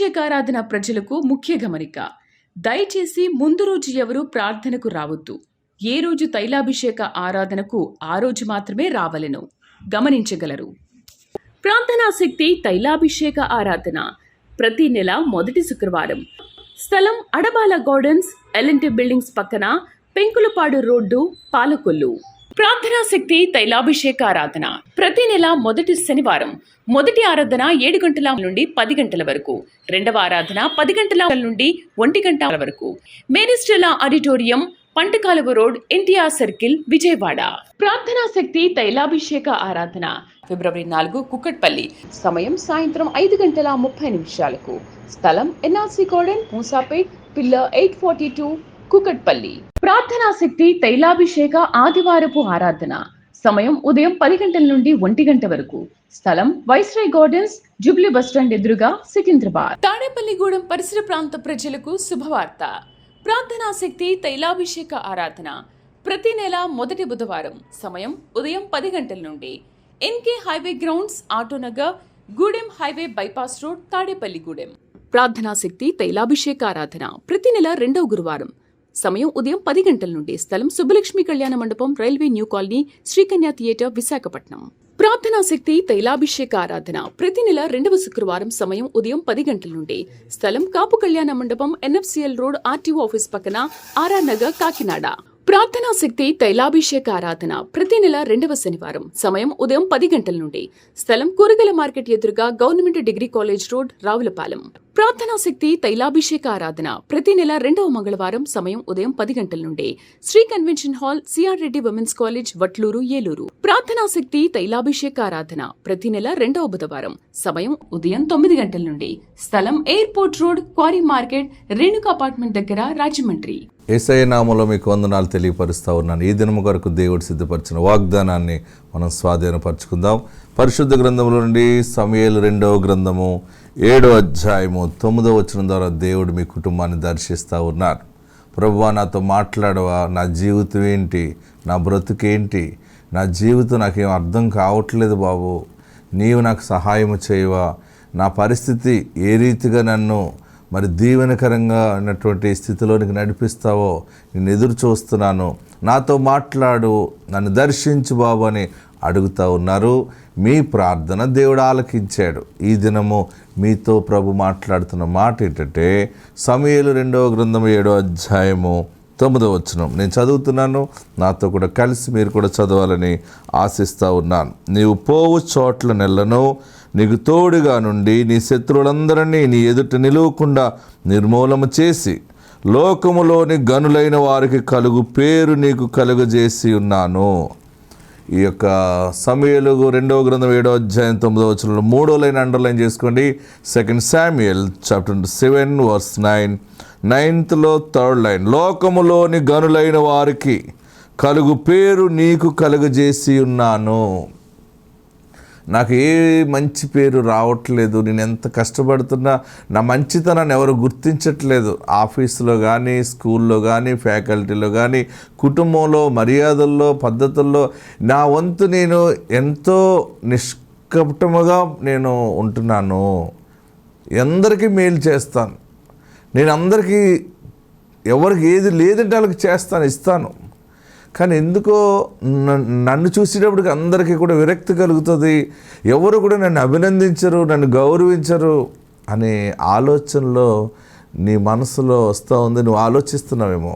తైలాభిషేకారాధన ప్రజలకు ముఖ్య గమనిక. దయచేసి ముందు రోజు ఎవరూ ప్రార్థనకు రావద్దు. ఏ రోజు తైలాభిషేక ఆరాధనకు ఆ రోజు మాత్రమే రావలెను గమనించగలరు. ప్రార్థనా శక్తి తైలాభిషేక ఆరాధన ప్రతి నెల మొదటి శుక్రవారం. స్థలం అడబాల గార్డెన్స్, ఎల్ఎన్టీ బిల్డింగ్స్ పక్కన, పెంకులపాడు రోడ్డు, పాలకొల్లు. ప్రార్థనా శక్తి తైలాభిషేక ఆరాధన ప్రతి నెల మొదటి శనివారం. మొదటి ఆరాధన 7 గంటల నుండి 10 గంటల వరకు, రెండవ ఆరాధన 10 గంటల నుండి 1 గంట వరకు. మేరీస్టెల్లా auditorium, పంటకాలువ road, NTR circle, Vijayawada. ప్రార్థనా శక్తి తైలాభిషేక ఆరాధన ఫిబ్రవరి 4 కుక్కట్పల్లి. సమయం సాయంత్రం 5:30 స్థలం NRC garden, Moosapet, pillar 842, Kukatpally. ప్రార్థనా శక్తి తైలాభిషేక ఆదివారపు ఆరాధన సమయం ఉదయం 10 గంటల నుండి 1 గంట వరకు. స్థలం వైస్రాయ్ గార్డెన్స్, జూబ్లీ బస్టాండ్ ఎదురుగా, సికింద్రాబాద్. తాడేపల్లిగూడెం పరిసర ప్రాంత ప్రజలకు శుభవార్త. ప్రార్థనా శక్తి తైలాభిషేక ఆరాధన ప్రతి నెల మొదటి బుధవారం. సమయం ఉదయం 10 గంటల నుండి. ఎన్కే highway grounds, Autonagar, Gudem highway bypass road, Tadepalligudem. ప్రార్థనా శక్తి తైలాభిషేక ఆరాధన ప్రతి నెల రెండవ గురువారం. సమయం ఉదయం 10 గంటల నుండి. స్థలం సుబ్బలక్ష్మి కళ్యాణ మండపం, railway new colony, Srikanya theatre, Visakhapatnam. ప్రార్థనా శక్తి తైలాభిషేక ఆరాధన ప్రతి నెల రెండవ శుక్రవారం. సమయం ఉదయం 10 గంటల నుండి. స్థలం కాపు కళ్యాణ మండపం, ఎన్ఎఫ్సిఎల్ రోడ్, ఆర్టీఓ ఆఫీస్ పక్కన, ఆర్ఆర్ నగర్, కాకినాడ. ప్రార్థనా శక్తి తైలాభిషేక ఆరాధన ప్రతి నెల రెండవ శనివారం. సమయం ఉదయం 10 గంటల నుండి. స్థలం కూరగాయల మార్కెట్ ఎదురుగా, government degree college road, Ravulapalem. ప్రార్థనా శక్తి తైలాభిషేక ఆరాధన ప్రతి నెల రెండవ మంగళవారం. సమయం ఉదయం 10 గంటల నుండి. Shri convention hall, CR Reddy women's college, Vatluru, Eluru. ప్రార్థనా శక్తి తైలాభిషేక ఆరాధన ప్రతి నెల రెండవ బుధవారం. సమయం ఉదయం 9 గంటల నుండి. స్థలం airport road, quarry market, Renuka apartment దగ్గర, రాజమండ్రి. యేసయ్య నామములో మీకు వందనాలు తెలియపరుస్తూ ఉన్నాను. ఈ దినము కొరకు దేవుడు సిద్ధపరిచిన వాగ్దానాన్ని మనం స్వాధీనపరచుకుందాం. పరిశుద్ధ గ్రంథముల నుండి సమూయేలు 2వ గ్రంథము 7వ అధ్యాయము 9వ వచనం ద్వారా దేవుడు మీ కుటుంబాన్ని దర్శిస్తూ ఉన్నారు. ప్రభువా, నాతో మాట్లాడవా? నా జీవితం ఏంటి? నా బ్రతుకేంటి? నా జీవితం నాకేం అర్థం కావట్లేదు బాబు, నీవు నాకు సహాయం చేయవా? నా పరిస్థితి ఏ రీతిగా నన్ను మరి దీవెనకరంగా ఉన్నటువంటి స్థితిలోనికి నడిపిస్తావో నేను ఎదురు చూస్తున్నాను, నాతో మాట్లాడు, నన్ను దర్శించు బాబు అని అడుగుతూ ఉన్నారు. మీ ప్రార్థన దేవుడు ఆలకించాడు. ఈ దినము మీతో ప్రభు మాట్లాడుతున్న మాట ఏంటంటే సమూయేలు 2వ గ్రంథం 7వ అధ్యాయము 9వ వచనం నేను చదువుతున్నాను. నాతో కూడా కలిసి మీరు కూడా చదవాలని ఆశిస్తూ ఉన్నాను. నీవు పోవు చోట్ల నెలను నీకు తోడుగా నుండి నీ శత్రువులందరినీ నీ ఎదుట నిలువకుండా నిర్మూలన చేసి లోకములోని గనులైన వారికి కలుగు పేరు నీకు కలుగజేసి ఉన్నాను. ఈ యొక్క సమూయేలు 2వ గ్రంథం 7వ అధ్యాయం 9వ వచనంలో 3వ లైన్ అండర్లైన్ చేసుకోండి. 2 Samuel chapter 7 verse 9, 9th లో 3rd లైన్, లోకములోని గనులైన వారికి కలుగు పేరు నీకు కలుగజేసి ఉన్నాను. నాకు ఏ మంచి పేరు రావట్లేదు, నేను ఎంత కష్టపడుతున్నా నా మంచితనాన్ని ఎవరు గుర్తించట్లేదు. ఆఫీసులో కానీ, స్కూల్లో కానీ, ఫ్యాకల్టీలో కానీ, కుటుంబంలో మర్యాదల్లో, పద్ధతుల్లో నా వంతు నేను ఎంతో నిష్కపటముగా నేను ఉంటున్నాను. అందరికీ మేలు చేస్తాను, నేను అందరికీ ఎవరికి ఏది లేదంటే వాళ్ళకి చేస్తాను, ఇస్తాను. కానీ ఎందుకో నన్ను చూసేటప్పటికి అందరికీ కూడా విరక్తి కలుగుతుంది. ఎవరు కూడా నన్ను అభినందించరు, నన్ను గౌరవించరు అనే ఆలోచనలో నీ మనసులో వస్తూ ఉంది. నువ్వు ఆలోచిస్తున్నావేమో.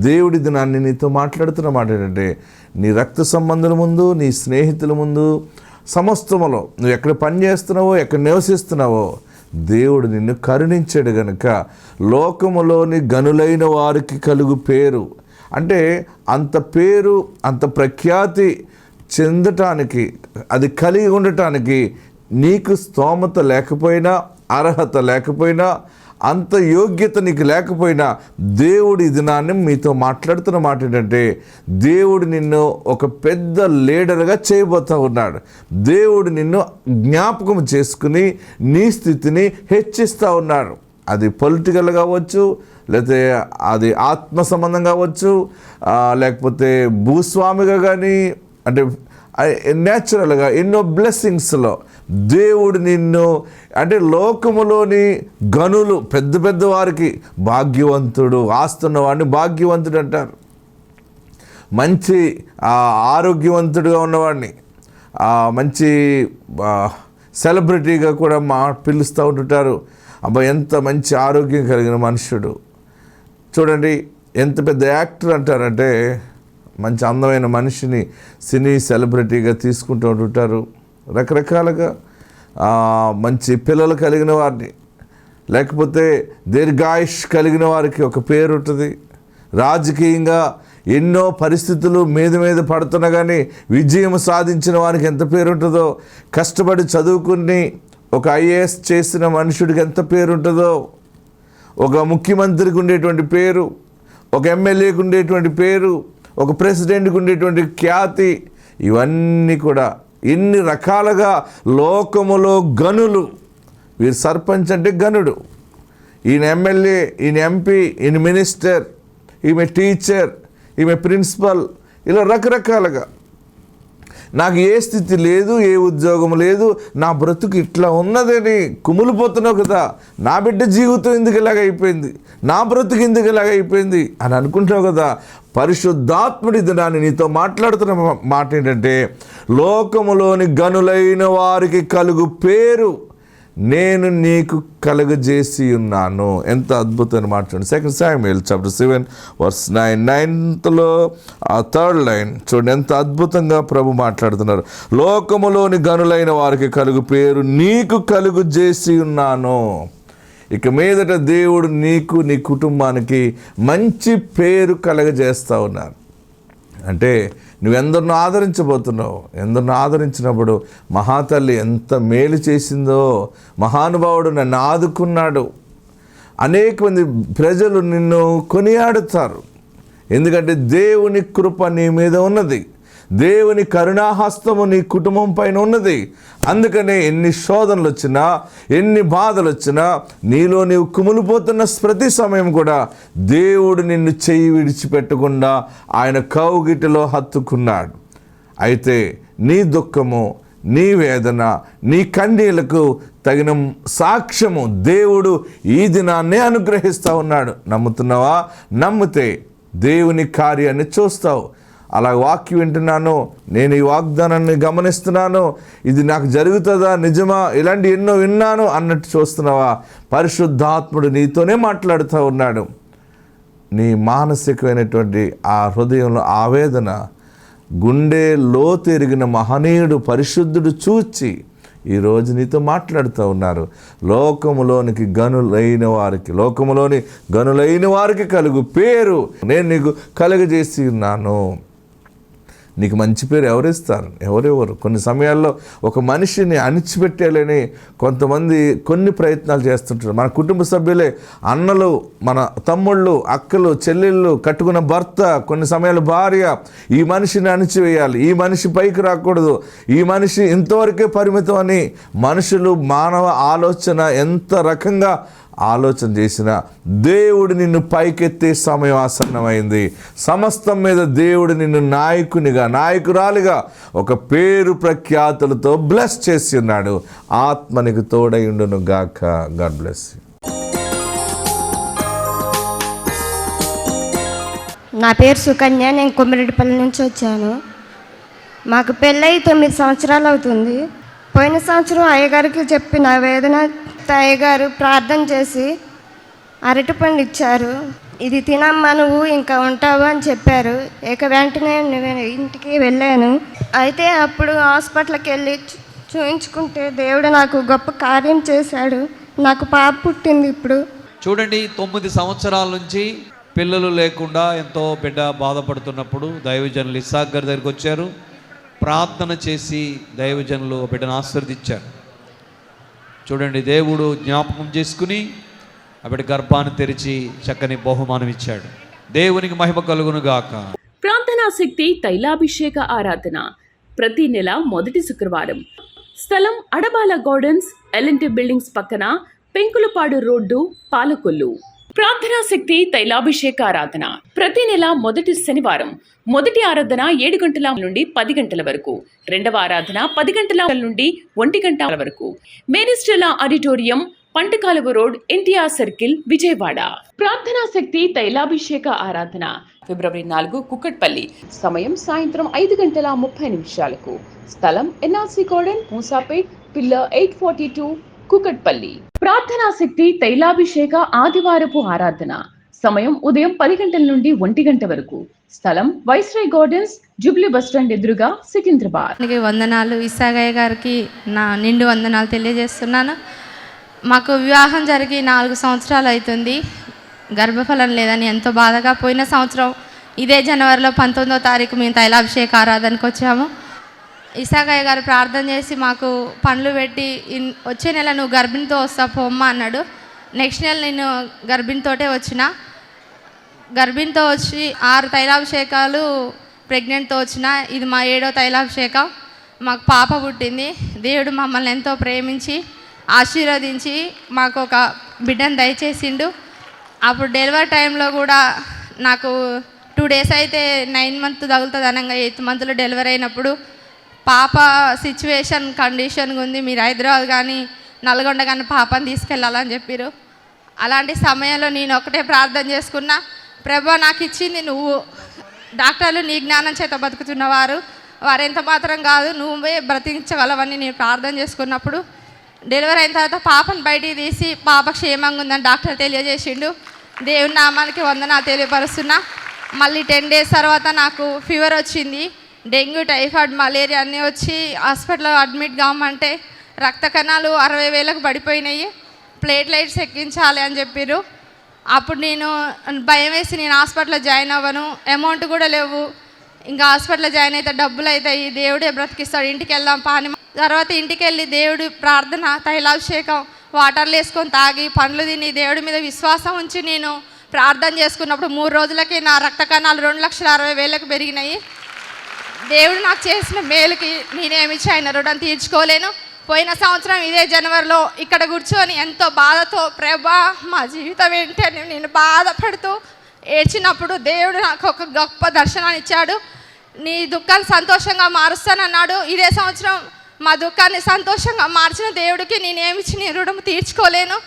దేవుడి దినాన్ని నీతో మాట్లాడుతున్న మాట ఏంటంటే, నీ రక్త సంబంధుల ముందు, నీ స్నేహితుల ముందు, సమస్తములో నువ్వు ఎక్కడ పని చేస్తున్నావో, ఎక్కడ నివసిస్తున్నావో దేవుడు నిన్ను కరుణించాడు గనుక లోకములోని గనులైన వారికి కలుగు పేరు అంటే అంత పేరు, అంత ప్రఖ్యాతి చెందటానికి, అది కలిగి ఉండటానికి నీకు స్తోమత లేకపోయినా, అర్హత లేకపోయినా, అంత యోగ్యత నీకు లేకపోయినా దేవుడు ఈ దినాన్ని మీతో మాట్లాడుతున్న మాట ఏంటంటే, దేవుడు నిన్ను ఒక పెద్ద లీడర్గా చేయబోతూ ఉన్నాడు. దేవుడు నిన్ను జ్ఞాపకం చేసుకుని నీ స్థితిని హెచ్చిస్తూ ఉన్నాడు. అది పొలిటికల్ కావచ్చు, లేకపోతే అది ఆత్మ సంబంధం కావచ్చు, లేకపోతే భూస్వామిగా కానీ, అంటే న్యాచురల్గా ఎన్నో బ్లెస్సింగ్స్లో దేవుడు నిన్ను అంటే లోకములోని గనులు పెద్ద పెద్ద వారికి భాగ్యవంతుడు, ఆస్తున్న వాడిని భాగ్యవంతుడు అంటారు. మంచి ఆరోగ్యవంతుడుగా ఉన్నవాడిని మంచి సెలబ్రిటీగా కూడా పిలుస్తూ ఉంటుంటారు. అబ్బా ఎంత మంచి ఆరోగ్యం కలిగిన మనుషుడు, చూడండి ఎంత పెద్ద యాక్టర్ అంటారంటే మంచి అందమైన మనిషిని సినీ సెలబ్రిటీగా తీసుకుంటూ ఉంటుంటారు. రకరకాలుగా మంచి పిల్లలు కలిగిన వారిని, లేకపోతే దీర్ఘాయుష్ కలిగిన వారికి ఒక పేరు ఉంటుంది. రాజకీయంగా ఎన్నో పరిస్థితులు మీద పడుతున్నా కానీ విజయం సాధించిన వారికి ఎంత పేరు ఉంటుందో, కష్టపడి చదువుకుని ఒక ఐఏఎస్ చేసిన మనుషుడికి ఎంత పేరు ఉంటుందో, ఒక ముఖ్యమంత్రికి ఉండేటువంటి పేరు, ఒక ఎమ్మెల్యేకి ఉండేటువంటి పేరు, ఒక ప్రెసిడెంట్కి ఉండేటువంటి ఖ్యాతి, ఇవన్నీ కూడా ఎన్ని రకాలుగా లోకములో గనులు. వీరు సర్పంచ్ అంటే గనుడు, ఈయన ఎమ్మెల్యే, ఈయన ఎంపీ, ఈయన మినిస్టర్, ఈమె టీచర్, ఈమె ప్రిన్సిపల్, ఇలా రకరకాలుగా. నాకు ఏ స్థితి లేదు, ఏ ఉద్యోగం లేదు, నా బ్రతుకు ఇట్లా ఉన్నదని కుమిలిపోతున్నావు కదా, నా బిడ్డ జీవితం ఎందుకు ఇలాగ అయిపోయింది, నా బ్రతుకు ఎందుకు ఇలాగ అయిపోయింది అని అనుకుంటావు కదా. పరిశుద్ధాత్ముడి దినాన్ని నీతో మాట్లాడుతున్న మాట ఏంటంటే, లోకములోని గనులైన వారికి కలుగు పేరు నేను నీకు కలుగజేసి ఉన్నాను. ఎంత అద్భుతమైన మాట చూడండి. 2 Samuel chapter 7 verse 9, 9th ఆ 3rd line చూడండి, ఎంత అద్భుతంగా ప్రభు మాట్లాడుతున్నారు. లోకములోని గనులైన వారికి కలుగు పేరు నీకు కలుగజేసి ఉన్నాను. ఇక మీదట దేవుడు నీకు, నీ కుటుంబానికి మంచి పేరు కలగజేస్తూ ఉన్నారు. అంటే నువ్వెందరినో ఆదరించబోతున్నావు. ఎందరినో ఆదరించినప్పుడు మహాతల్లి ఎంత మేలు చేసిందో, మహానుభావుడు నన్ను ఆదుకున్నాడు, అనేక మంది ప్రజలు నిన్ను కొనియాడుతారు. ఎందుకంటే దేవుని కృప నీ మీద ఉన్నది, దేవుని కరుణాహస్తము నీ కుటుంబం పైన ఉన్నది. అందుకనే ఎన్ని శోధనలు వచ్చినా, ఎన్ని బాధలు వచ్చినా, నీలో నీవు కుమిలిపోతున్న ప్రతి సమయం కూడా దేవుడు నిన్ను చెయ్యి విడిచిపెట్టకుండా ఆయన కౌగిటిలో హత్తుకున్నాడు. అయితే నీ దుఃఖము, నీ వేదన, నీ కన్నీళ్లకు తగిన సాక్ష్యము దేవుడు ఈ దినాన్నే అనుగ్రహిస్తూ ఉన్నాడు. నమ్ముతున్నావా? నమ్మితే దేవుని కార్యాన్ని చూస్తావు. అలా వాక్యం వింటున్నాను, నేను ఈ వాగ్దానాన్ని గమనిస్తున్నాను, ఇది నాకు జరుగుతుందా, నిజమా, ఇలాంటి ఎన్నో విన్నాను అన్నట్టు చూస్తున్నావా? పరిశుద్ధాత్ముడు నీతోనే మాట్లాడుతూ ఉన్నాడు. నీ మానసికమైనటువంటి ఆ హృదయంలో ఆవేదన, గుండె లోతెరిగిన మహనీయుడు పరిశుద్ధుడు చూచి ఈరోజు నీతో మాట్లాడుతూ ఉన్నారు. లోకములోని గనులైన వారికి కలుగు పేరు నేను నీకు కలుగజేసి ఉన్నాను. నీకు మంచి పేరు ఎవరిస్తారు? ఎవరెవరు? కొన్ని సమయాల్లో ఒక మనిషిని అణిచిపెట్టేయాలని కొంతమంది కొన్ని ప్రయత్నాలు చేస్తుంటారు. మన కుటుంబ సభ్యులే, అన్నలు, మన తమ్ముళ్ళు, అక్కలు, చెల్లెళ్ళు, కట్టుకున్న భర్త, కొన్ని సమయాలు భార్య, ఈ మనిషిని అణిచివేయాలి, ఈ మనిషి పైకి రాకూడదు, ఈ మనిషి ఇంతవరకే పరిమితం అని మనుషులు, మానవ ఆలోచన ఎంత రకంగా ఆలోచన చేసినా దేవుడు నిన్ను పైకెత్తే సమయం ఆసన్నమైంది. సమస్తం మీద దేవుడు నిన్ను నాయకురాలిగా ఒక పేరు ప్రఖ్యాతులతో బ్లెస్ చేసి ఉన్నాడు. ఆత్మనికి తోడైండును గాక. God bless you. నా పేరు సుకన్య, నేను కొమ్మిరెడ్డిపల్లి నుంచి వచ్చాను. మాకు పెళ్ళై 9 సంవత్సరాలు అవుతుంది. పోయిన సంవత్సరం అయ్యగారికి చెప్పిన వేదన, అయ్యగారు ప్రార్థన చేసి అరటిపండు ఇచ్చారు. ఇది తినమ్మా, నువ్వు ఇంకా ఉంటావు అని చెప్పారు. ఇక వెంటనే నేను ఇంటికి వెళ్ళాను. అయితే అప్పుడు హాస్పిటల్కి వెళ్ళి చూయించుకుంటే దేవుడు నాకు గొప్ప కార్యం చేశాడు. నాకు పాప పుట్టింది. ఇప్పుడు చూడండి, 9 సంవత్సరాల నుంచి పిల్లలు లేకుండా ఎంతో బిడ్డ బాధపడుతున్నప్పుడు దైవజనులు ఇస్సాక్ గారి దగ్గరికి వచ్చారు. ప్రార్థన చేసి దైవజనులు బిడ్డను ఆశీర్వదించారు. చూడండి, దేవుడు జ్ఞాపకం చేసుకుని ఆ బిడ్డ గర్భాన్ని తెరిచి చక్కని బహుమానం ఇచ్చాడు. దేవునికి మహిమ కలుగును గాక. ప్రార్థనా శక్తి తైలాభిషేక ఆరాధన ప్రతి నెల మొదటి శుక్రవారం. స్థలం అడబాల గార్డెన్స్, ఎల్ఎన్టీ బిల్డింగ్స్ పక్కన, పెంకులపాడు రోడ్డు, పాలకొల్లు. ప్రార్థనా శక్తి తైలాభిషేక ఆరాధన ప్రతి నెల మొదటి శనివారం మొదటి ఆరాధన 7 గంటల నుండి 10 గంటల వరకు, రెండవ ఆరాధన 10 గంటల నుండి 1 గంట వరకు. మేనిస్టెలా auditorium, పంటకాలువ road, NTR circle, Vijayawada. ప్రార్థనా శక్తి తైలాభిషేక ఆరాధన ఫిబ్రవరి 4 కుక్కట్పల్లి. సమయం సాయంత్రం 5:30. స్థలం NRC garden, Moosapet, pillar 842, Kukatpally. ప్రార్థనా శక్తి తైలాభిషేక ఆదివారపు ఆరాధన సమయం ఉదయం 10 గంటల నుండి 1 గంట వరకు. స్థలం వైస్రాయ్ గార్డెన్స్, జూబ్లీ బస్టాండ్ ఎదురుగా, సికింద్రాబాద్. వందనాలు. ఇసాగయ్య గారికి నా నిండు వందనాలు తెలియజేస్తున్నాను. మాకు వివాహం జరిగి 4 సంవత్సరాలు అవుతుంది. గర్భఫలం లేదని ఎంతో బాధగా పోయిన సంవత్సరం ఇదే జనవరిలో 19వ తారీఖు మేము తైలాభిషేక ఆరాధనకు వచ్చాము. ఇసాగయ్య గారు ప్రార్థన చేసి మాకు పండ్లు పెట్టి వచ్చే నెల నువ్వు గర్భిణితో వస్తావు పోమ్మ అన్నాడు. నెక్స్ట్ నెల నేను గర్భిణితోటే వచ్చిన. గర్భిణితో వచ్చి 6 తైలాభిషేకాలు ప్రెగ్నెంట్తో వచ్చిన. ఇది మా 7వ తైలాభిషేకం. మాకు పాప పుట్టింది. దేవుడు మమ్మల్ని ఎంతో ప్రేమించి ఆశీర్వదించి మాకు ఒక బిడ్డను దయచేసిండు. అప్పుడు డెలివరీ టైంలో కూడా నాకు 2 డేస్ అయితే 9 మంత్ తగులుతుంది అనగా 8th మంత్లో డెలివరీ అయినప్పుడు పాప సిచ్యువేషన్ కండిషన్గా ఉంది, మీరు హైదరాబాద్ కానీ నల్గొండ కానీ పాపని తీసుకెళ్ళాలని చెప్పారు. అలాంటి సమయంలో నేను ఒకటే ప్రార్థన చేసుకున్నా, ప్రభా నాకు ఇచ్చింది నువ్వు, డాక్టర్లు నీ జ్ఞానం చేత బతుకుతున్నవారు, వారు ఎంత మాత్రం కాదు, నువ్వే బ్రతికించగలవని నేను ప్రార్థన చేసుకున్నప్పుడు డెలివరీ అయిన తర్వాత పాపను బయటికి తీసి పాప క్షేమంగా ఉందని డాక్టర్ తెలియజేసిండు. దేవుని నామానికి వందనాలు తెలియపరుస్తున్నా. మళ్ళీ 10 డేస్ తర్వాత నాకు ఫీవర్ వచ్చింది. డెంగ్యూ, టైఫాయిడ్, మలేరియా అన్నీ వచ్చి హాస్పిటల్లో అడ్మిట్ కామంటే రక్త కణాలు 60,000కు పడిపోయినాయి, ప్లేట్లైట్స్ ఎక్కించాలి అని చెప్పారు. అప్పుడు నేను భయం వేసి నేను హాస్పిటల్లో జాయిన్ అవ్వను, అమౌంట్ కూడా లేవు, ఇంకా హాస్పిటల్లో జాయిన్ అయితే డబ్బులు అవుతాయి, దేవుడే బ్రతికిస్తాడు, ఇంటికి వెళ్దాం పాని. తర్వాత ఇంటికి వెళ్ళి దేవుడి ప్రార్థన తైలాభిషేకం వాటర్లు వేసుకొని తాగి పండ్లు తిని దేవుడి మీద విశ్వాసం ఉంచి నేను ప్రార్థన చేసుకున్నప్పుడు 3 రోజులకి నా రక్త కణాలు 2,60,000కు పెరిగినాయి. దేవుడు నాకు చేసిన మేలుకి నేనేమిచ్చి ఆయన రుణం తీర్చుకోలేను. పోయిన సంవత్సరం ఇదే జనవరిలో ఇక్కడ కూర్చొని ఎంతో బాధతో ప్రభా మా జీవితం ఏంటని నేను బాధపడుతూ ఏడ్చినప్పుడు దేవుడు నాకు ఒక గొప్ప దర్శనాన్ని ఇచ్చాడు. నీ దుఃఖాన్ని సంతోషంగా మారుస్తానన్నాడు. ఇదే సంవత్సరం మా దుఃఖాన్ని సంతోషంగా మార్చిన దేవుడికి నేనేమిచ్చి నీ రుణం తీర్చుకోలేను.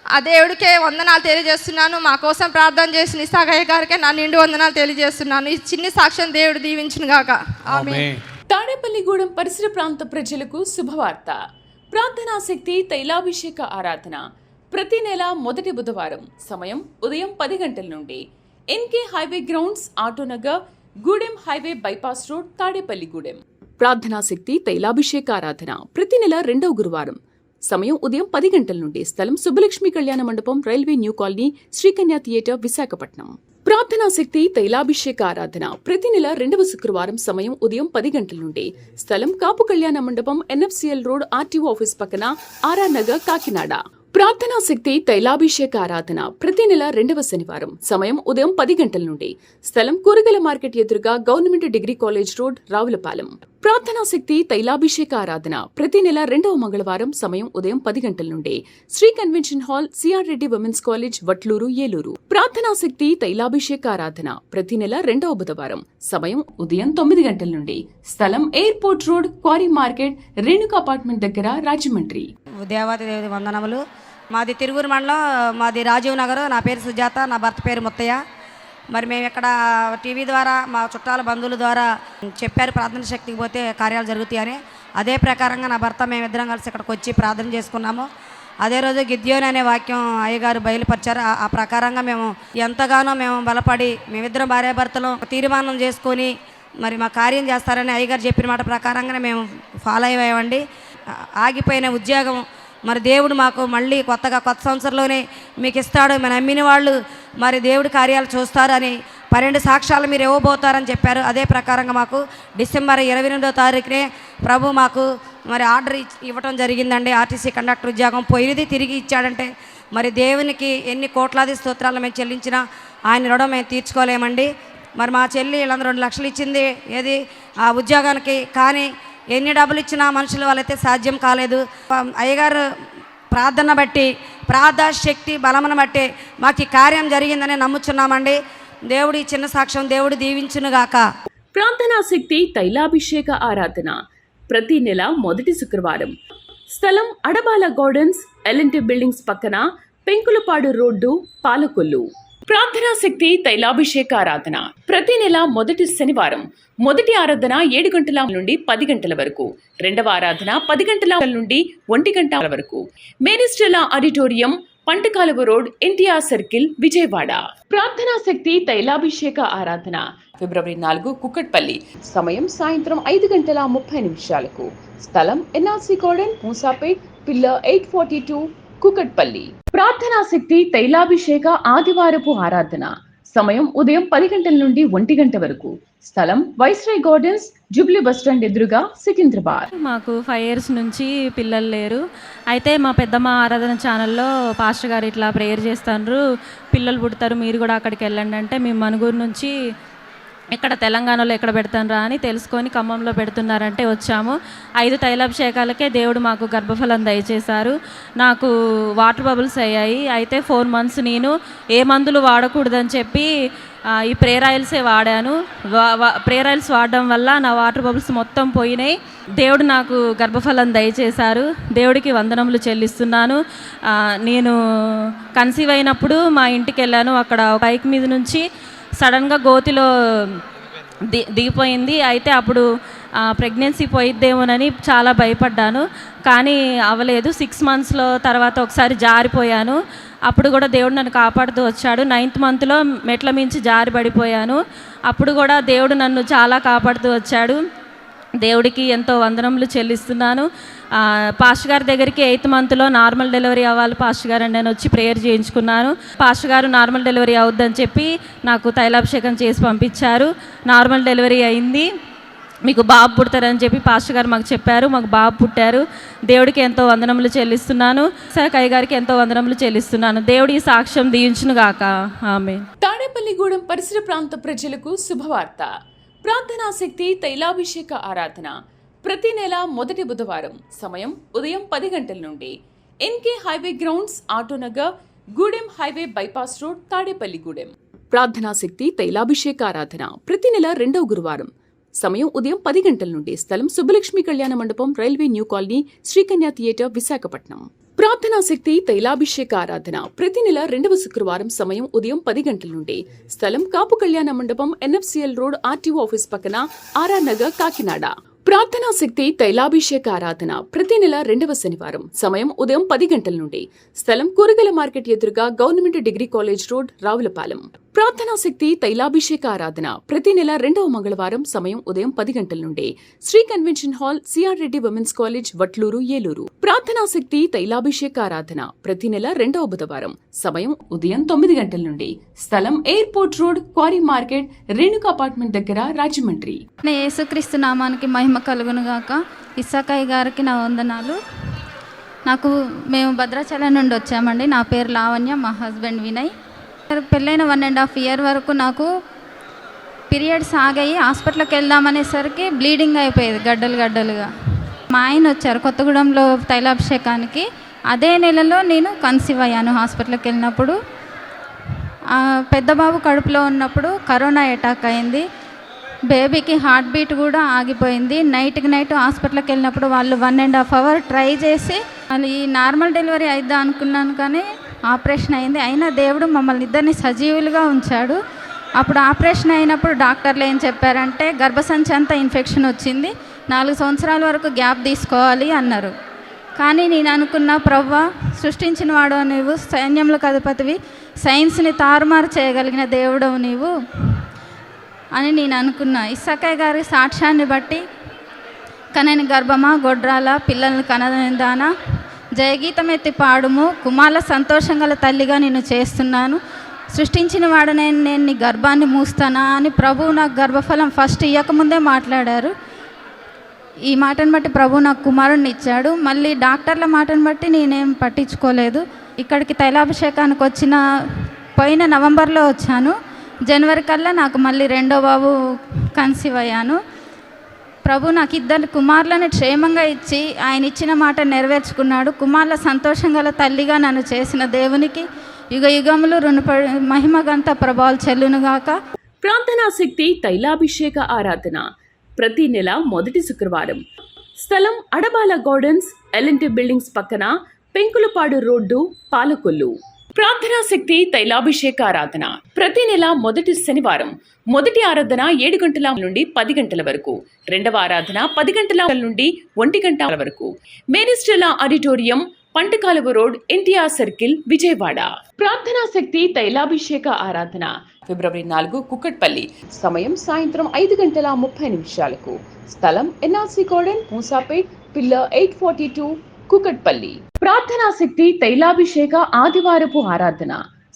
ఆ దేవుడికే వందనాలు తెలియజేస్తున్నాను. మా కోసం ప్రార్థన చేసిన ఇసాగయ్య గారికి నా నిండు వందనాలు తెలియజేస్తున్నాను. ఈ చిన్ని సాక్ష్యం దేవుడు దీవించును గాక. ఆమేన్. తాడేపల్లిగూడెం పరిసర ప్రాంత ప్రజలకు శుభవార్త. ప్రార్థనా శక్తి తైలాభిషేక ఆరాధన ప్రతి నెల మొదటి బుధవారం. సమయం ఉదయం 10 గంటల నుండి. ఎన్కే highway grounds, Autonagar, Gudem highway bypass road, Tadepalligudem. ప్రార్థనా శక్తి తైలాభిషేక ఆరాధన ప్రతి నెల 2వ గురువారం. సమయం ఉదయం 10 గంటల నుండి. స్థలం సుబ్బలక్ష్మి కళ్యాణ మండపం, railway new colony, Srikanya theatre, Visakhapatnam. ప్రార్థనా శక్తి తైలాభిషేక ఆరాధన ప్రతి నెల 2వ శుక్రవారం. సమయం ఉదయం 10 గంటల నుండి. స్థలం కాపు కళ్యాణ మండపం, ఎన్ఎఫ్సిఎల్ రోడ్, ఆర్టీఓ ఆఫీస్ పక్కన, ఆర్ఆర్ నగర్, కాకినాడ. ప్రార్థనా శక్తి తైలాభిషేక ఆరాధన ప్రతి నెల 2వ శనివారం. సమయం ఉదయం 10 గంటల నుండి. స్థలం కూరగాయల మార్కెట్ ఎదురుగా, government degree college road, Ravulapalem. ప్రార్థనా శక్తి తైలాభిషేక ఆరాధన ప్రతి నెల 2వ మంగళవారం. సమయం ఉదయం 10 గంటల నుండి. Shri convention hall, CR Reddy women's college, Vatluru, Eluru. ప్రార్థనా శక్తి తైలాభిషేక ఆరాధన ప్రతి నెల 2వ బుధవారం. సమయం ఉదయం 9 గంటల నుండి. స్థలం airport road, quarry market, Renuka apartment దగ్గర, రాజమండ్రి. దేవాది దేవత వందనములు. మాది తిరువూరు మండలం, మాది రాజీవ్ నగర్. నా పేరు సుజాత, నా భర్త పేరు ముత్తయ్య. మరి మేము ఇక్కడ టీవీ ద్వారా మా చుట్టాల బంధువుల ద్వారా చెప్పారు ప్రార్థన శక్తికి పోతే కార్యాలు జరుగుతాయని. అదే ప్రకారంగా నా భర్త మేమిద్దరం కలిసి ఇక్కడికి వచ్చి ప్రార్థన చేసుకున్నాము. అదే రోజు గిద్యోని అనే వాక్యం అయ్యగారు బయలుపరిచారు. ఆ ప్రకారంగా మేము ఎంతగానో బలపడి మేమిద్దరం భార్యాభర్తలు తీర్మానం చేసుకొని మరి మా కార్యం చేస్తారని అయ్యగారు చెప్పిన మాట ప్రకారంగానే మేము ఫాలో అయ్యామండి. ఆగిపోయిన ఉద్యోగం మరి దేవుడు మాకు మళ్ళీ కొత్త సంవత్సరంలోనే మీకు ఇస్తాడు, మన నమ్మిన వాళ్ళు మరి దేవుడి కార్యాలు చూస్తారని 12 సాక్ష్యాలు మీరు ఇవ్వబోతారని చెప్పారు. అదే ప్రకారంగా మాకు డిసెంబర్ 28వ తారీఖునే ప్రభు మాకు మరి ఆర్డర్ ఇవ్వటం జరిగిందండి. ఆర్టీసీ కండక్టర్ ఉద్యోగం పోయినది తిరిగి ఇచ్చాడంటే మరి దేవునికి ఎన్ని కోట్లాది స్తోత్రాలు మేము చెల్లించినా ఆయన రుణం మేము తీర్చుకోలేమండి. మరి మా చెల్లి వీళ్ళందరూ 2 లక్షలు ఇచ్చింది ఏది ఆ ఉద్యోగానికి, కానీ ఎన్ని డబ్బులు ఇచ్చినా మనుషులు వాళ్ళైతే సాధ్యం కాలేదు. అయ్యగారు ప్రార్థన బట్టి ప్రార్థన శక్తి బలమును బట్టి మాకు ఈ కార్యం జరిగిందని నమ్ముచున్నామండి. దేవుడి చిన్న సాక్ష్యం దేవుడు దీవించునుగాక. ప్రార్థనా శక్తి తైలాభిషేక ఆరాధన ప్రతి నెల మొదటి శుక్రవారం. స్థలం అడబాల గార్డెన్స్, ఎల్ఎన్టీ బిల్డింగ్స్ పక్కన, పెంకులపాడు రోడ్డు, పాలకొల్లు. ప్రార్థనా శక్తి తైలాభిషేక ఆరాధన ప్రతి నెల మొదటి శనివారం. మొదటి ఆరాధన 7 గంటల నుండి 10 గంటల వరకు, రెండవ ఆరాధన 10 గంటల నుండి 1 గంట వరకు. మేనిస్టెలా auditorium, పంటకాలువ road, NTR circle, Vijayawada. ప్రార్థనా శక్తి తైలాభిషేక ఆరాధన ఫిబ్రవరి 4 కుక్కట్పల్లి. సమయం సాయంత్రం 5:30 స్థలం NRC garden, Moosapet, pillar 842, Kukatpally. ప్రార్థనా శక్తి తైలాభిషేక ఆదివారపు ఆరాధన సమయం ఉదయం 10 గంటల నుండి 1 గంట వరకు. స్థలం వైస్రాయ్ గార్డెన్స్, జూబ్లీ బస్టాండ్ ఎదురుగా, సికింద్రాబాద్. మాకు 5 years నుంచి పిల్లలు లేరు. అయితే మా పెద్దమ్మ ఆరాధన ఛానల్లో పాస్టర్ గారు ఇట్లా ప్రేయర్ చేస్తారు, పిల్లలు పుడతారు, మీరు కూడా అక్కడికి వెళ్ళండి అంటే మేము మనుగూరు నుంచి ఇక్కడ తెలంగాణలో ఎక్కడ పెడతాను రా అని తెలుసుకొని ఖమ్మంలో పెడుతున్నారంటే వచ్చాము. 5 తైలాభిషేకాలకే దేవుడు మాకు గర్భఫలం దయచేశారు. నాకు వాటర్ బబుల్స్ అయ్యాయి. అయితే 4 months నేను ఏ మందులు వాడకూడదని చెప్పి ఈ ప్రేయర్ ఆయిల్సే వాడాను. ప్రేయర్ ఆయిల్స్ వాడడం వల్ల నా వాటర్ బబుల్స్ మొత్తం పోయినాయి. దేవుడు నాకు గర్భఫలం దయచేశారు. దేవుడికి వందనములు చెల్లిస్తున్నాను. నేను కన్సీవ్ అయినప్పుడు మా ఇంటికి వెళ్ళాను. అక్కడ బైక్ మీద నుంచి సడన్గా గోతిలో దిగిపోయింది. అయితే అప్పుడు ప్రెగ్నెన్సీ పోయిద్దేమోనని చాలా భయపడ్డాను, కానీ అవ్వలేదు. 6 monthsలో తర్వాత ఒకసారి జారిపోయాను. అప్పుడు కూడా దేవుడు నన్ను కాపాడుతూ వచ్చాడు. 9th monthలో మెట్ల మించి జారి పడిపోయాను. అప్పుడు కూడా దేవుడు నన్ను చాలా కాపాడుతూ వచ్చాడు. దేవుడికి ఎంతో వందనములు చెల్లిస్తున్నాను. పాస్టర్ గారి దగ్గరికి 8th monthలో నార్మల్ డెలివరీ అవ్వాలి పాస్టర్ గారు అని నేను వచ్చి ప్రేయర్ చేయించుకున్నాను. పాస్టర్ గారు నార్మల్ డెలివరీ అవుద్దని చెప్పి నాకు తైలాభిషేకం చేసి పంపించారు. నార్మల్ డెలివరీ అయింది. మీకు బాబు పుడతారని చెప్పి పాస్టర్ గారు మాకు చెప్పారు. మాకు బాబు పుట్టారు. దేవుడికి ఎంతో వందనములు చెల్లిస్తున్నాను. కయ్య గారికి ఎంతో వందనములు చెల్లిస్తున్నాను. దేవుడి సాక్ష్యం దీవించును గాక. ఆమేన్. తాడేపల్లిగూడెం పరిసర ప్రాంత ప్రజలకు శుభవార్త. ప్రార్థనా శక్తి తైలాభిషేక ఆరాధన ప్రతి నెల మొదటి బుధవారం. సమయం ఉదయం 10 గంటల నుండి. ఎన్కే highway grounds, Autonagar, Gudem highway bypass road, Tadepalligudem. ప్రార్థనా శక్తి తైలాభిషేక ఆరాధన ప్రతి నెల 2వ గురువారం. సమయం ఉదయం 10 గంటల నుండి. స్థలం సుబ్బలక్ష్మి కళ్యాణ మండపం, railway new colony, Srikanya theatre, Visakhapatnam. ప్రార్థనా శక్తి తైలాభిషేక ఆరాధన ప్రతి నెల 2వ శుక్రవారం. సమయం ఉదయం 10 గంటల నుండి. స్థలం కాపు కళ్యాణ మండపం, ఎన్ఎఫ్సిఎల్ రోడ్, ఆర్టీఓ ఆఫీస్ పక్కన, ఆర్ఆర్ నగర్, కాకినాడ. ప్రార్థనా శక్తి తైలాభిషేక ఆరాధన ప్రతి నెల 2వ శనివారం. సమయం ఉదయం 10 గంటల నుండి. స్థలం కూరగాయల మార్కెట్ ఎదురుగా, government degree college road, Ravulapalem. ప్రార్థనా శక్తి తైలాభిషేక ఆరాధన ప్రతి నెల 2వ మంగళవారం. సమయం ఉదయం 10 గంటల నుండి. Shri convention hall, CR Reddy women's college, Vatluru, Eluru. ప్రార్థనా శక్తి తైలాభిషేక ఆరాధన ప్రతి నెల 2వ బుధవారం. సమయం ఉదయం 9 గంటల నుండి. స్థలం airport road, quarry market, Renuka apartment దగ్గర, రాజమండ్రి. యేసుక్రీస్తు నామానికి మహిమ కలుగును గాక. ఇస్సాకయ్య గారికి నా వందనాలు. మేము భద్రాచలం నుండి వచ్చామండి. నా పేరు లావణ్య, మా హస్బెండ్ వినయ్. పెళ్ళైన 1.5 year వరకు నాకు పీరియడ్స్ ఆగాయి. హాస్పిటల్కి వెళ్దామనేసరికి బ్లీడింగ్ అయిపోయేది గడ్డలుగా. మా ఆయన వచ్చారు కొత్తగూడెంలో తైలాభిషేకానికి. అదే నెలలో నేను కన్సీవ్ అయ్యాను. హాస్పిటల్కి వెళ్ళినప్పుడు పెద్ద బాబు కడుపులో ఉన్నప్పుడు కరోనా అటాక్ అయింది. బేబీకి హార్ట్ బీట్ కూడా ఆగిపోయింది. నైట్కి నైట్ హాస్పిటల్కి వెళ్ళినప్పుడు వాళ్ళు 1.5 hour ట్రై చేసి అది నార్మల్ డెలివరీ అయిద్దాం అనుకున్నాను, కానీ ఆపరేషన్ అయింది. అయినా దేవుడు మమ్మల్ని ఇద్దరిని సజీవులుగా ఉంచాడు. అప్పుడు ఆపరేషన్ అయినప్పుడు డాక్టర్లు ఏం చెప్పారంటే గర్భసంచి అంతా ఇన్ఫెక్షన్ వచ్చింది, 4 సంవత్సరాల వరకు గ్యాప్ తీసుకోవాలి అన్నారు. కానీ నేను అనుకున్న, ప్రభువా సృష్టించిన వాడు నీవు, సైన్యములకు అధిపతివి, సైన్స్ని తారుమారు చేయగలిగిన దేవుడవు నీవు అని నేను అనుకున్నా. ఇస్సాకయ్య గారి సాక్ష్యాన్ని బట్టి కనని గర్భమా, గొడ్రాల, పిల్లల్ని కనదానా, జయగీతం ఎత్తి పాడుము, కుమార్ల సంతోషం గల తల్లిగా నేను చేస్తున్నాను, సృష్టించిన వాడనే నేను నీ గర్భాన్ని మూస్తానా అని ప్రభువు నాకు గర్భఫలం ఫస్ట్ ఇవ్వకముందే మాట్లాడారు. ఈ మాటను బట్టి ప్రభు నాకు కుమారుడిని ఇచ్చాడు. మళ్ళీ డాక్టర్ల మాటను బట్టి నేనేం పట్టించుకోలేదు. ఇక్కడికి తైలాభిషేకానికి పోయిన నవంబర్లో వచ్చాను. జనవరి కల్లా నాకు మళ్ళీ 2వ బాబు కన్సీవ్ అయ్యాను. ప్రభు నాకు 2 కుమారులను క్షేమంగా ఇచ్చి ఆయన ఇచ్చిన మాట నెరవేర్చుకున్నాడు. కుమారుల సంతోషం గల తల్లిగా నన్ను చేసిన దేవునికి యుగ యుగములు మహిమ గంత ప్రభావాలు చెల్లునుగాక. ప్రార్థనా శక్తి తైలాభిషేక ఆరాధన ప్రతి నెల మొదటి శుక్రవారం. స్థలం అడబాల గార్డెన్స్, ఎల్ఎన్టీ బిల్డింగ్స్ పక్కన, పెంకులపాడు రోడ్డు, పాలకొల్లు. ప్రార్థనా శక్తి తైలాభిషేక ఆరాధన ప్రతి నెల మొదటి శనివారం. మొదటి ఆరాధన 7 గంటల నుండి 10 గంటల వరకు, రెండవ ఆరాధన 10 గంటల నుండి 1 గంట వరకు. మేరీస్టెల్లా auditorium, పంటకాలువ road, NTR circle, Vijayawada. ప్రార్థనా శక్తి తైలాభిషేక ఆరాధన ఫిబ్రవరి 4 కుక్కట్పల్లి. సమయం సాయంత్రం 5:30 స్థలం NRC garden, Moosapet, pillar 842, Kukatpally. ప్రార్థనా శక్తి తైలాభిషేక ఆదివారపు ఆరాధన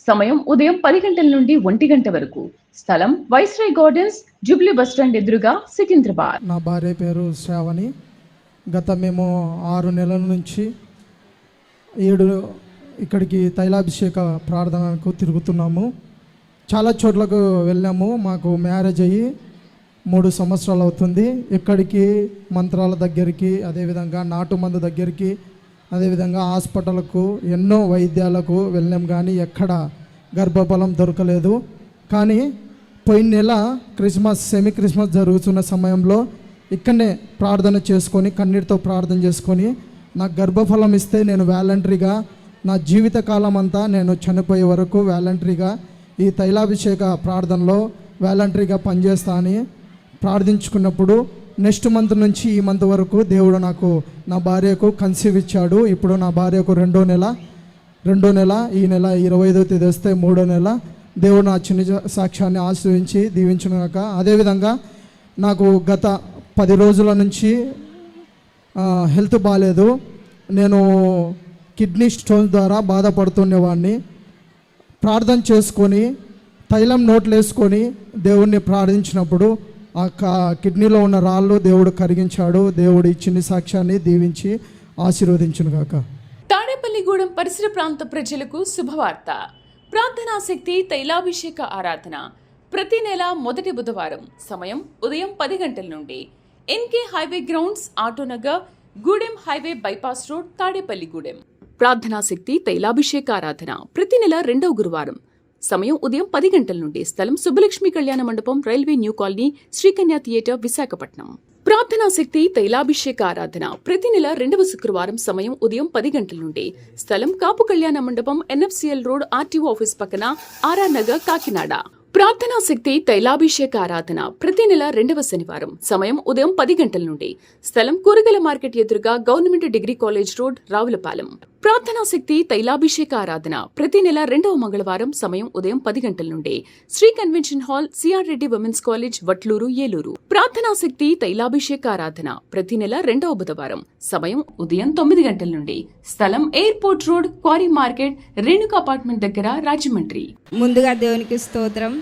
సమయం ఉదయం 10 గంటల నుండి 1 గంట వరకు. స్థలం వైస్రాయ్ గార్డెన్స్, జూబ్లీ బస్టాండ్ ఎదురుగా, సికింద్రాబాద్. నా భార్య పేరు శ్రావణి. మేము 6 నెలల నుంచి 7 ఇక్కడికి తైలాభిషేక ప్రార్థనకు తిరుగుతున్నాము. చాలా చోట్లకు వెళ్ళాము. మాకు మ్యారేజ్ అయ్యి 3 సంవత్సరాలు అవుతుంది. ఇక్కడికి మంత్రాల దగ్గరికి, అదేవిధంగా నాటు మందు దగ్గరికి, అదేవిధంగా హాస్పిటల్కు, ఎన్నో వైద్యాలకు వెళ్ళాం, కానీ ఎక్కడ గర్భఫలం దొరకలేదు. కానీ పోయిన నెల సెమీ క్రిస్మస్ జరుగుతున్న సమయంలో ఇక్కడనే ప్రార్థన చేసుకొని, కన్నీటితో ప్రార్థన చేసుకొని, నాకు గర్భఫలం ఇస్తే నేను వాలంటరీగా నా జీవితకాలం అంతా నేను చనిపోయే వరకు వాలంటరీగా ఈ తైలాభిషేక ప్రార్థనలో వాలంటరీగా పనిచేస్తా అని ప్రార్థించుకున్నప్పుడు నెక్స్ట్ మంత్ నుంచి ఈ మంత్ వరకు దేవుడు నాకు నా భార్యకు కన్సీవ్ ఇచ్చాడు. ఇప్పుడు నా భార్యకు రెండో నెల, ఈ నెల 25వ తేదీ వస్తే 3వ నెల. దేవుడు నా చిన్న సాక్ష్యాన్ని ఆశ్రయించి దీవించుగాక. అదేవిధంగా నాకు గత 10 రోజుల నుంచి హెల్త్ బాగాలేదు. నేను కిడ్నీ స్టోన్స్ ద్వారా బాధపడుతుండేవాడిని. ప్రార్థన చేసుకొని తైలం నోట్లు వేసుకొని దేవుణ్ణి ప్రార్థించినప్పుడు ఆ కిడ్నీలో ఉన్న రాళ్ళు దేవుడు కరిగించాడు. దేవుడు ఈ చిన్ని సాక్ష్యాన్ని దీవించి ఆశీర్వదించునుగాక. తాడేపల్లిగూడెం పరిసర ప్రాంత ప్రజలకు శుభవార్త. ప్రార్థనా శక్తి తైలాభిషేక ఆరాధన ప్రతి నెల మొదటి బుధవారం. సమయం ఉదయం 10 గంటల నుండి. ఎన్కే highway grounds, Autonagar, Gudem highway bypass road, Tadepalligudem. ప్రార్థనా శక్తి తైలాభిషేక ఆరాధన ప్రతి నెల 2వ గురువారం. సమయం ఉదయం 10 గంటల నుండి. స్థలం సుబ్బలక్ష్మి కళ్యాణ మండపం, railway new colony, Srikanya theatre, Visakhapatnam. ప్రార్థనా శక్తి తైలాభిషేక ఆరాధన ప్రతి నెల 2వ శుక్రవారం. సమయం ఉదయం 10 గంటల నుండి. స్థలం కాపు కళ్యాణ మండపం, ఎన్ఎఫ్సిఎల్ రోడ్, ఆర్టీఓ ఆఫీస్ పక్కన, ఆర్ఆర్ నగర్, కాకినాడ. ప్రార్థనా శక్తి తైలాభిషేక ఆరాధన ప్రతి నెల 2వ శనివారం. సమయం ఉదయం 10 గంటల నుండి. స్థలం కూరగాయల మార్కెట్ ఎదురుగా, government degree college road, Ravulapalem. ప్రార్థనా శక్తి తైలాభిషేక ఆరాధన ప్రతి నెల 2వ మంగళవారం. సమయం ఉదయం 10 గంటల నుండి. Shri convention hall, CR Reddy women's college, Vatluru, Eluru. ప్రార్థనా శక్తి తైలాభిషేక ఆరాధన ప్రతి నెల 2వ బుధవారం. సమయం ఉదయం 9 గంటల నుండి. స్థలం airport road, quarry market, Renuka apartment దగ్గర, రాజమండ్రి. ముందుగా దేవునికి స్తోత్రం.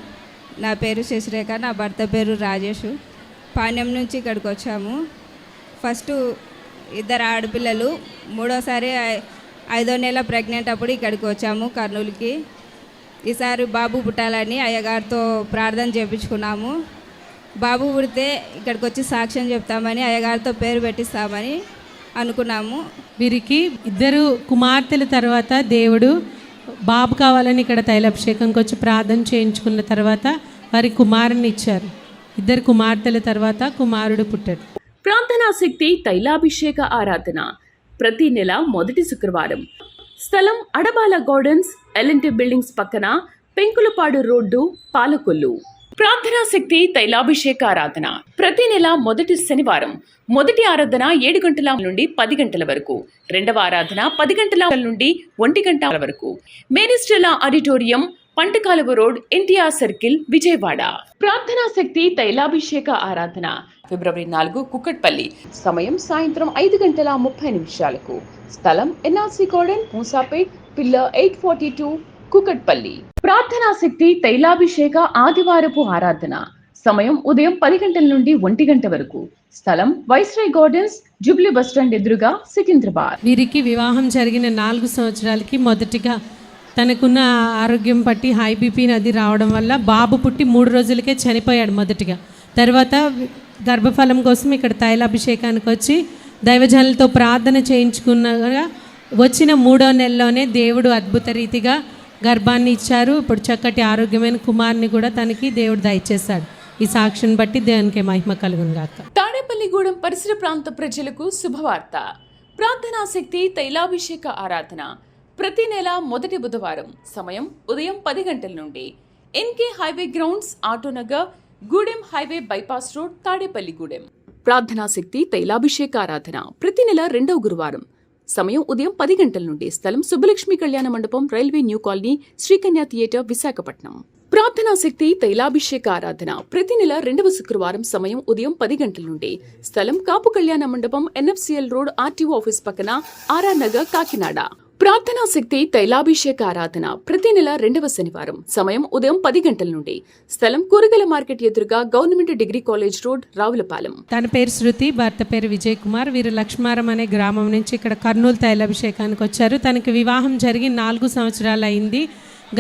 నా పేరు శశిరేఖ, నా భర్త పేరు రాజేష్. పాణ్యం నుంచి ఇక్కడికి వచ్చాము. ఫస్ట్ 2 ఆడపిల్లలు, 3వసారి 5వ నెల ప్రెగ్నెంట్ అప్పుడు ఇక్కడికి వచ్చాము కర్నూలుకి. ఈసారి బాబు పుట్టాలని అయ్యగారితో ప్రార్థన చేయించుకున్నాము. బాబు పుడితే ఇక్కడికి వచ్చి సాక్ష్యం చెప్తామని, అయ్యగారితో పేరు పెట్టిస్తామని అనుకున్నాము. వీరికి 2 కుమార్తెల తర్వాత దేవుడు బాబు కావాలని ఇక్కడ తైలాభిషేకంకి వచ్చి ప్రార్థన చేయించుకున్న తర్వాత వారి కుమారుని ఇచ్చారు. 2 కుమార్తెల తర్వాత కుమారుడు పుట్టాడు. ప్రార్థనా శక్తి తైలాభిషేక ఆరాధన ప్రతి నెల మొదటి శుక్రవారం. స్థలం అడబాల గార్డెన్స్, ఎల్ఎన్టీ బిల్డింగ్స్ పక్కన, పెంకులపాడు రోడ్డు, పాలకొల్లు. ప్రార్థనా శక్తి తైలాభిషేక ఆరాధన ప్రతి నెల మొదటి శనివారం. మొదటి ఆరాధన 7 గంటల నుండి 10 గంటల వరకు. రెండవ ఆరాధన 10 గంటల నుండి 1 గంట వరకు. మేరీస్టెల్లా auditorium, పంటకాలువ road, NTR circle, Vijayawada. ప్రార్థనా శక్తి తైలాభిషేక ఆరాధన ఫిబ్రవరి 4 కుక్కట్పల్లి. సమయం సాయంత్రం 5:30. స్థలం NRC garden, Moosapet, pillar 842, Kukatpally. ప్రార్థనా శక్తి తైలాభిషేక ఆదివారపు ఆరాధన సమయం ఉదయం 10 గంటల నుండి 1 గంట వరకు. స్థలం వైస్రాయ్ గార్డెన్స్, జూబ్లీ బస్టాండ్ ఎదురుగా, సికింద్రాబాద్. వీరికి వివాహం జరిగిన 4 సంవత్సరాలకి మొదటిగా తనకున్న ఆరోగ్యం పట్టి హై బీపీ నది రావడం వల్ల బాబు పుట్టి 3 రోజులకే చనిపోయాడు మొదటిగా. తర్వాత గర్భఫలం కోసం ఇక్కడ తైలాభిషేకానికి వచ్చి దైవజనులతో ప్రార్థన చేయించుకున్నగా వచ్చిన 3వ నెలలోనే దేవుడు అద్భుత రీతిగా గర్భాన్ని ఇచ్చారు. ఇప్పుడు చక్కటి ఆరోగ్యమైన కుమారుని కూడా తనకి దేవుడు దయచేశాడు. ఈ సాక్షిని బట్టి దేవునికి మహిమ కలుగును గాక. తాడేపల్లిగూడెం పరిసర ప్రాంత ప్రజలకు శుభవార్త. ప్రార్థనాశక్తి తైలాభిషేక ఆరాధన ప్రతి నెల మొదటి బుధవారం సమయం ఉదయం 10 గంటల నుండి ఎన్కే highway grounds, Autonagar, Gudem highway bypass road, Tadepalligudem. ప్రార్థనాశక్తి తైలాభిషేక ఆరాధన ప్రతి నెల 2వ గురువారం సమయం ఉదయం 10 గంటల నుండి స్థలం సుబ్బలక్ష్మి కళ్యాణ మండపం, railway new colony, Srikanya theatre, Visakhapatnam. ప్రార్థనాశక్తి తైలాభిషేక ఆరాధన ప్రతి నెల 2వ శుక్రవారం సమయం ఉదయం 10 గంటల నుండి స్థలం కాపు కళ్యాణ మండపం, ఎన్ఎఫ్సిఎల్ రోడ్, ఆర్టీఓ ఆఫీస్ పక్కన, ఆర్ఆర్ నగర్, కాకినాడ. ప్రార్థనాశక్తి తైలాభిషేక ఆరాధన ప్రతి నెల 2వ శనివారం సమయం ఉదయం 10 గంటల నుండి స్థలం కూరగాయల మార్కెట్ ఎదురుగా government degree college road, Ravulapalem. తన పేరు శృతి, భర్త పేరు విజయ్ కుమార్. వీరు లక్ష్మారం అనే గ్రామం నుంచి ఇక్కడ కర్నూలు తైలాభిషేకానికి వచ్చారు. తనకి వివాహం జరిగి 4 సంవత్సరాలు అయింది.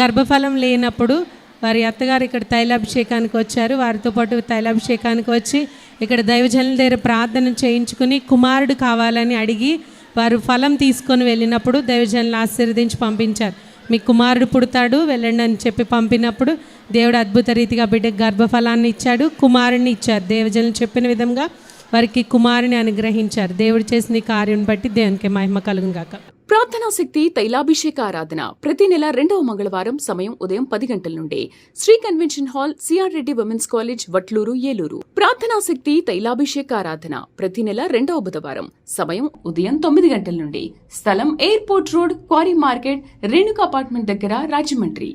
గర్భఫలం లేనప్పుడు వారి అత్తగారు ఇక్కడ తైలాభిషేకానికి వచ్చారు. వారితో పాటు తైలాభిషేకానికి వచ్చి ఇక్కడ దైవజనుల దగ్గర ప్రార్థన చేయించుకుని కుమారుడు కావాలని అడిగి వారు ఫలం తీసుకొని వెళ్ళినప్పుడు దైవజనులు ఆశీర్వదించి పంపించారు. మీ కుమారుడు పుడతాడు, వెళ్ళండి అని చెప్పి పంపినప్పుడు దేవుడు అద్భుత రీతిగా బిడ్డకు గర్భఫలాన్ని ఇచ్చాడు, కుమారుడిని ఇచ్చారు. దైవజనులు చెప్పిన విధంగా వారికి కుమారుని అనుగ్రహించారు. దేవుడు చేసిన ఈ కార్యం బట్టి దేవునికి మహిమ కలుగును గాక. ప్రార్థనాశక్తి తైలాభిషేక ఆరాధన ప్రతి నెల 2వ మంగళవారం సమయం ఉదయం 10 గంటల నుండి Shri convention hall, CR Reddy women's college, Vatluru, Eluru. ప్రార్థనాశక్తి తైలాభిషేక ఆరాధన ప్రతి నెల 2వ బుధవారం సమయం ఉదయం 9 గంటల నుండి స్థలం airport road, quarry market, Renuka apartment దగ్గర, రాజమండ్రి.